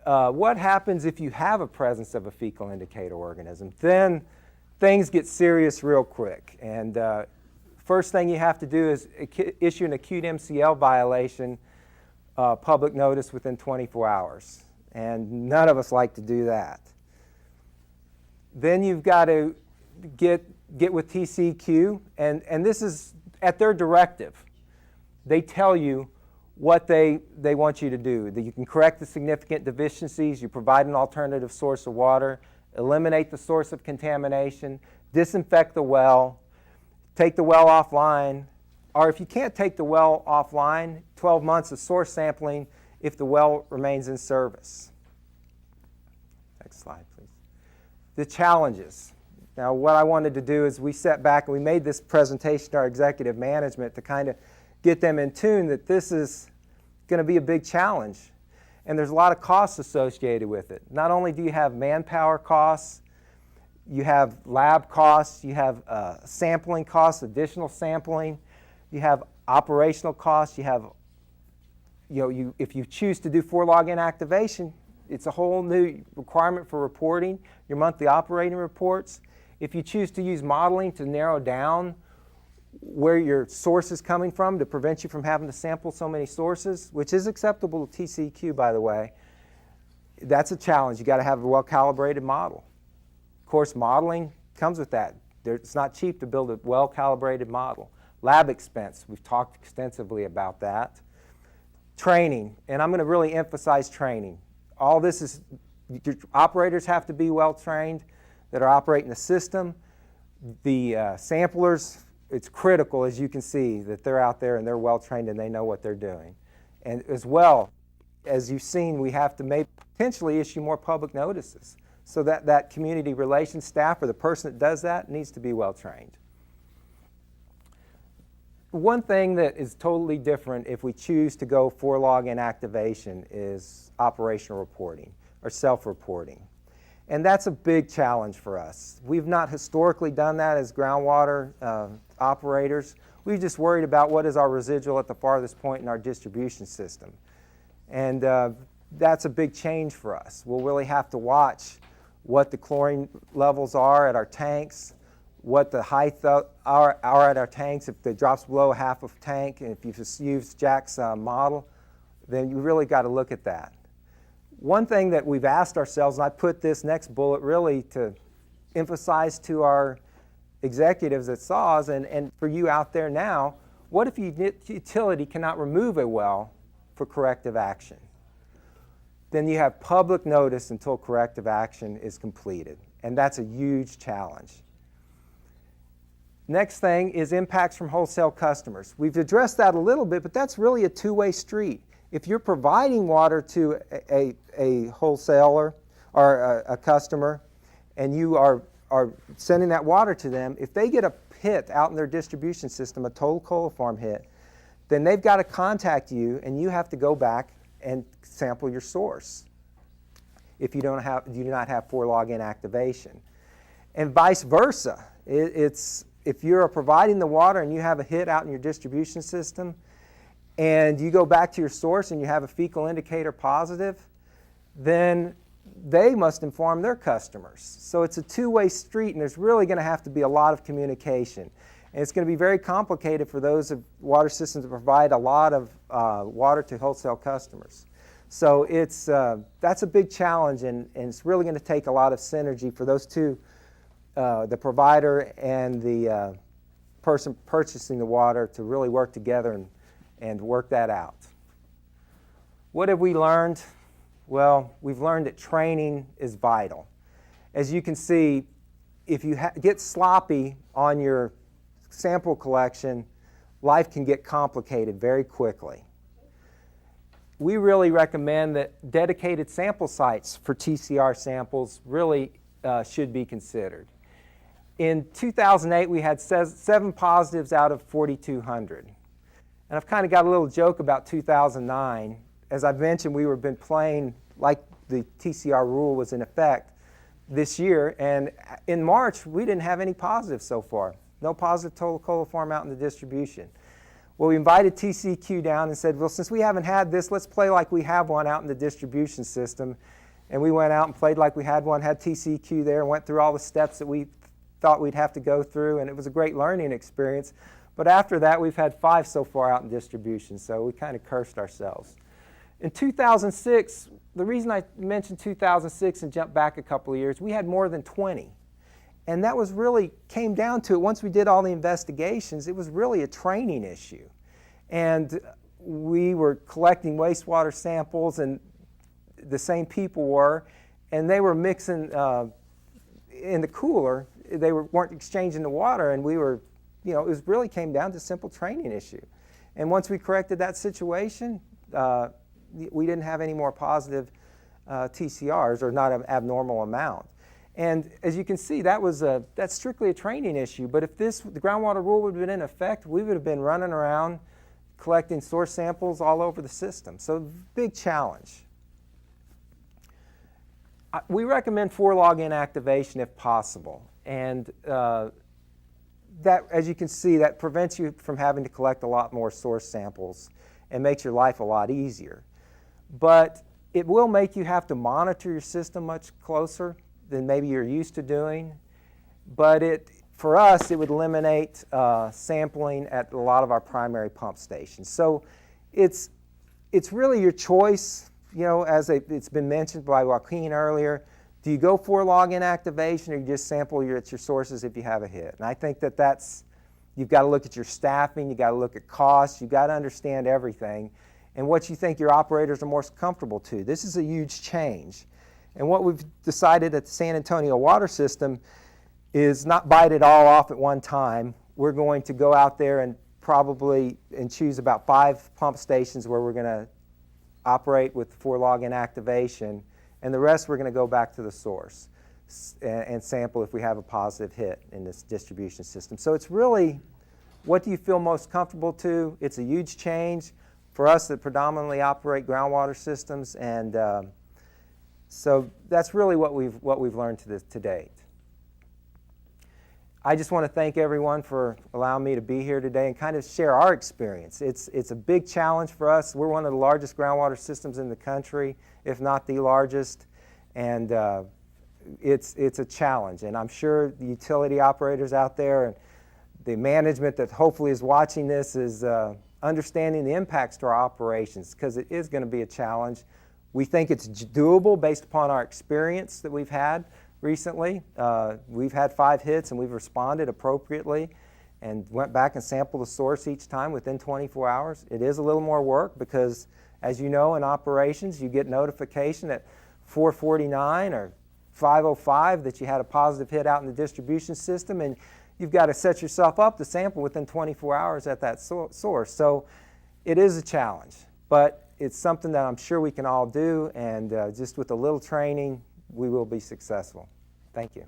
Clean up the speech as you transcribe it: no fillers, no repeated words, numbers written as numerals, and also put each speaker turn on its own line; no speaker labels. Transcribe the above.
What happens if you have a presence of a fecal indicator organism? Then things get serious real quick. And first thing you have to do is issue an acute MCL violation public notice within 24 hours. And none of us like to do that. Then you've got to get with TCEQ, and this is at their directive. They tell you what they want you to do. That you can correct the significant deficiencies, you provide an alternative source of water, eliminate the source of contamination, disinfect the well, take the well offline, or if you can't take the well offline, 12 months of source sampling if the well remains in service. Next slide, please. The challenges. Now, what I wanted to do is we sat back and we made this presentation to our executive management to kind of get them in tune that this is going to be a big challenge. And there's a lot of costs associated with it. Not only do you have manpower costs, you have lab costs, you have sampling costs, additional sampling, you have operational costs, you have, if you choose to do 4-log inactivation, it's a whole new requirement for reporting your monthly operating reports. If you choose to use modeling to narrow down where your source is coming from to prevent you from having to sample so many sources, which is acceptable to TCEQ, by the way, that's a challenge. You've got to have a well-calibrated model. Of course, modeling comes with that. It's not cheap to build a well-calibrated model. Lab expense, we've talked extensively about that. Training, and I'm going to really emphasize training. All this is, your operators have to be well-trained that are operating the system. The samplers, it's critical, as you can see, that they're out there and they're well-trained and they know what they're doing. And as well, as you've seen, we have to potentially issue more public notices so that community relations staff or the person that does that needs to be well-trained. One thing that is totally different if we choose to go 4-log inactivation is operational reporting or self-reporting. And that's a big challenge for us. We've not historically done that as groundwater operators. We've just worried about what is our residual at the farthest point in our distribution system. And that's a big change for us. We'll really have to watch what the chlorine levels are at our tanks, what the height are at our tanks. If it drops below half of tank, and if you just use Jack's model, then you really got to look at that. One thing that we've asked ourselves, and I put this next bullet really to emphasize to our executives at SAWS and for you out there now, what if your utility cannot remove a well for corrective action? Then you have public notice until corrective action is completed, and that's a huge challenge. Next thing is impacts from wholesale customers. We've addressed that a little bit, but that's really a two-way street. If you're providing water to a wholesaler or a customer and you are sending that water to them, if they get a hit out in their distribution system, a total coliform hit, then they've got to contact you and you have to go back and sample your source if you do not have 4-log inactivation. And vice versa. If you're providing the water and you have a hit out in your distribution system, and you go back to your source and you have a fecal indicator positive, then they must inform their customers. So it's a two-way street, and there's really going to have to be a lot of communication. And it's going to be very complicated for those water systems to provide a lot of water to wholesale customers. So that's a big challenge, and it's really going to take a lot of synergy for those two, the provider and the person purchasing the water, to really work together and work that out. What have we learned? Well, we've learned that training is vital. As you can see, if you get sloppy on your sample collection, life can get complicated very quickly. We really recommend that dedicated sample sites for TCR samples really should be considered. In 2008, we had 7 positives out of 4,200. And I've kind of got a little joke about 2009. As I've mentioned, we've been playing like the TCR rule was in effect this year. And in March, we didn't have any positives so far. No positive total coliform out in the distribution. Well, we invited TCQ down and said, well, since we haven't had this, let's play like we have one out in the distribution system. And we went out and played like we had one, had TCQ there, and went through all the steps that we thought we'd have to go through, and it was a great learning experience. But after that, we've had 5 so far out in distribution, so we kind of cursed ourselves. In 2006, the reason I mentioned 2006 and jumped back a couple of years, we had more than 20. And that was really, came down to it, once we did all the investigations, it was really a training issue. And we were collecting wastewater samples, and the same people were, and they were mixing in the cooler. They weren't exchanging the water, and we were, you know, it was really came down to a simple training issue. And once we corrected that situation, we didn't have any more positive TCRs, or not an abnormal amount. And as you can see, that's strictly a training issue. But if the groundwater rule would have been in effect, we would have been running around collecting source samples all over the system. So big challenge. We recommend 4-log inactivation if possible. And that, as you can see, that prevents you from having to collect a lot more source samples and makes your life a lot easier. But it will make you have to monitor your system much closer than maybe you're used to doing. But for us, it would eliminate sampling at a lot of our primary pump stations. So it's really your choice, you know, as it's been mentioned by Joaquin earlier. Do you go 4-log inactivation, or you just sample at your sources if you have a hit? And I think you've got to look at your staffing, you've got to look at costs, you've got to understand everything, and what you think your operators are most comfortable to. This is a huge change. And what we've decided at the San Antonio water system is not bite it all off at one time. We're going to go out there and choose about 5 pump stations where we're going to operate with 4-log inactivation, and the rest we're going to go back to the source and sample if we have a positive hit in this distribution system. So it's really, what do you feel most comfortable to? It's a huge change for us that predominantly operate groundwater systems, and so that's really what we've learned to date. I just want to thank everyone for allowing me to be here today and kind of share our experience. It's a big challenge for us. We're one of the largest groundwater systems in the country, if not the largest, and it's a challenge. And I'm sure the utility operators out there and the management that hopefully is watching this is understanding the impacts to our operations, because it is going to be a challenge. We think it's doable based upon our experience that we've had recently. We've had 5 hits and we've responded appropriately and went back and sampled the source each time within 24 hours. It is a little more work because, as you know, in operations you get notification at 4:49 or 5:05 that you had a positive hit out in the distribution system, and you've got to set yourself up to sample within 24 hours at that source. So it is a challenge, but it's something that I'm sure we can all do, and just with a little training we will be successful. Thank you.